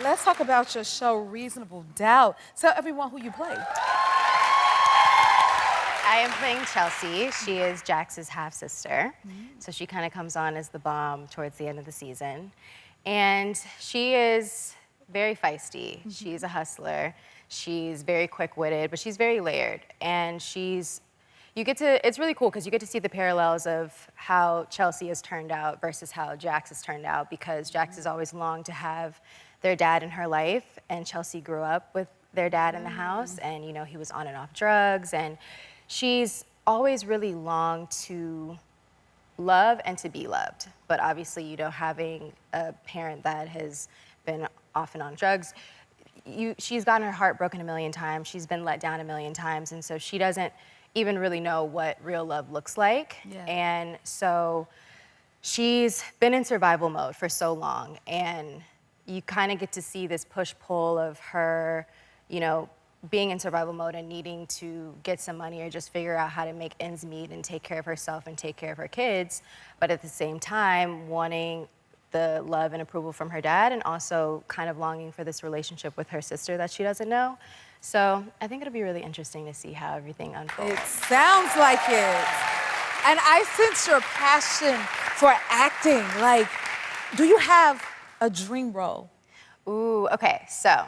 let's talk about your show, Reasonable Doubt. Tell everyone who you play. I am playing Chelsea. She is Jax's half-sister. So she kind of comes on as the bomb towards the end of the season. And she is very feisty. She's a hustler. She's very quick-witted, but she's very layered. And it's really cool because you get to see the parallels of how Chelsea has turned out versus how Jax has turned out, because Jax has always longed to have their dad in her life, and Chelsea grew up with their dad in the house, and he was on and off drugs, and she's always really longed to love and to be loved. But obviously, having a parent that has been off and on drugs, she's gotten her heart broken a million times. She's been let down a million times. And so she doesn't even really know what real love looks like. Yeah. And so she's been in survival mode for so long. And you kind of get to see this push-pull of her, being in survival mode and needing to get some money or just figure out how to make ends meet and take care of herself and take care of her kids, but at the same time wanting the love and approval from her dad, and also kind of longing for this relationship with her sister that she doesn't know. So I think it'll be really interesting to see how everything unfolds. It sounds like it. And I sense your passion for acting. Like, do you have a dream role? Ooh, okay, so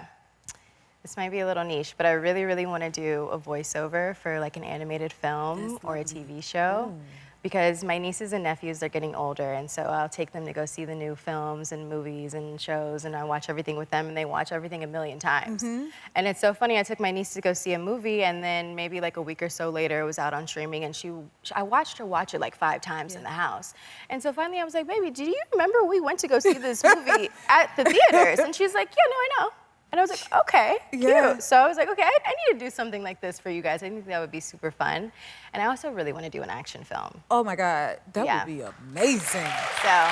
this might be a little niche, but I really, really want to do a voiceover for like an animated film or a TV show. Ooh. Because my nieces and nephews are getting older, and so I'll take them to go see the new films and movies and shows, and I watch everything with them, and they watch everything a million times. And it's so funny, I took my niece to go see a movie, and then maybe like a week or so later, it was out on streaming, and I watched her watch it like 5 times in the house. And so finally I was like, baby, do you remember we went to go see this movie at the theaters? And she's like, yeah, no, I know. And I was like, okay, cute. So I was like, okay, I need to do something like this for you guys. I think that would be super fun. And I also really want to do an action film. Oh my God, that would be amazing. So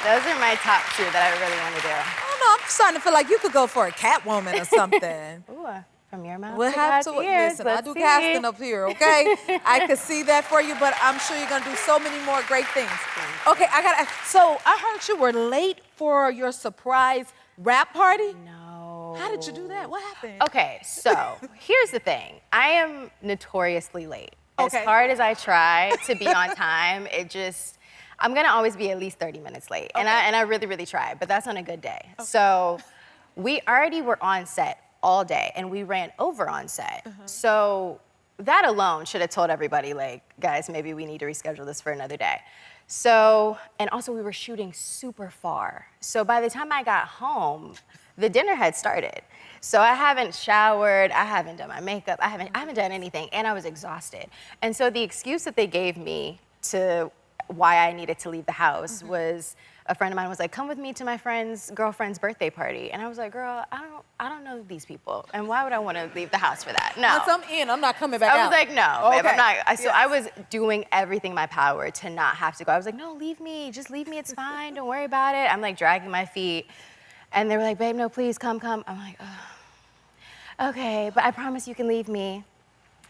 those are my top 2 that I really want to do. I don't know, I'm starting to feel like you could go for a Catwoman or something. Ooh, from your mouth we'll to have to, God's ears. listen, I do casting up here, okay? I could see that for you, but I'm sure you're gonna do so many more great things. Okay, so I heard you were late for your surprise rap party? No. How did you do that? What happened? Okay, so here's the thing. I am notoriously late. As hard as I try to be on time, I'm gonna always be at least 30 minutes late. And I really, really try, but that's on a good day. So we already were on set all day, and we ran over on set. So that alone should have told everybody, like, guys, maybe we need to reschedule this for another day. So, and also we were shooting super far. So by the time I got home, the dinner had started. So I haven't showered, I haven't done my makeup, I haven't done anything, and I was exhausted. And so the excuse that they gave me to why I needed to leave the house was, a friend of mine was like, come with me to my girlfriend's birthday party. And I was like, girl, I don't know these people, and why would I want to leave the house for that? No. Once I'm in, I'm not coming back out. I was like, no, babe, I'm not. So I was doing everything in my power to not have to go. I was like, no, leave me, just leave me, it's fine, don't worry about it. I'm like dragging my feet. And they were like, babe, no, please, come. I'm like, oh, okay, but I promise you can leave me.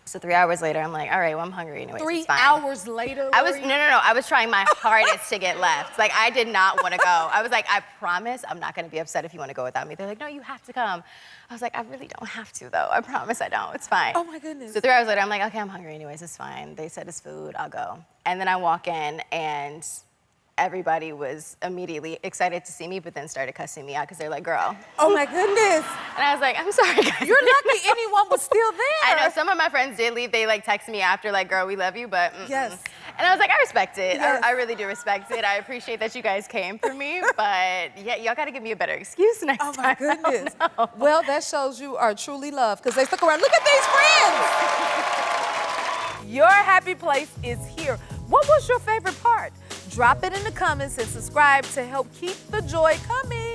So 3 hours later, I'm like, all right, well, I'm hungry anyways, it's fine. 3 hours later, No, I was trying my hardest to get left. Like, I did not want to go. I was like, I promise I'm not going to be upset if you want to go without me. They're like, no, you have to come. I was like, I really don't have to, though. I promise I don't. It's fine. Oh, my goodness. So 3 hours later, I'm like, okay, I'm hungry anyways, it's fine. They said it's food, I'll go. And then I walk in, and everybody was immediately excited to see me, but then started cussing me out because they're like, girl. Oh my goodness. And I was like, I'm sorry, guys. You're lucky anyone was still there. I know, some of my friends did leave. They like texted me after, like, girl, we love you, but Yes. And I was like, I respect it. Yes. I really do respect it. I appreciate that you guys came for me, but yeah, y'all gotta give me a better excuse next time. Oh my goodness. Well, that shows you are truly loved, because they stuck around. Look at these friends. Your happy place is here. What was your favorite part? Drop it in the comments and subscribe to help keep the joy coming.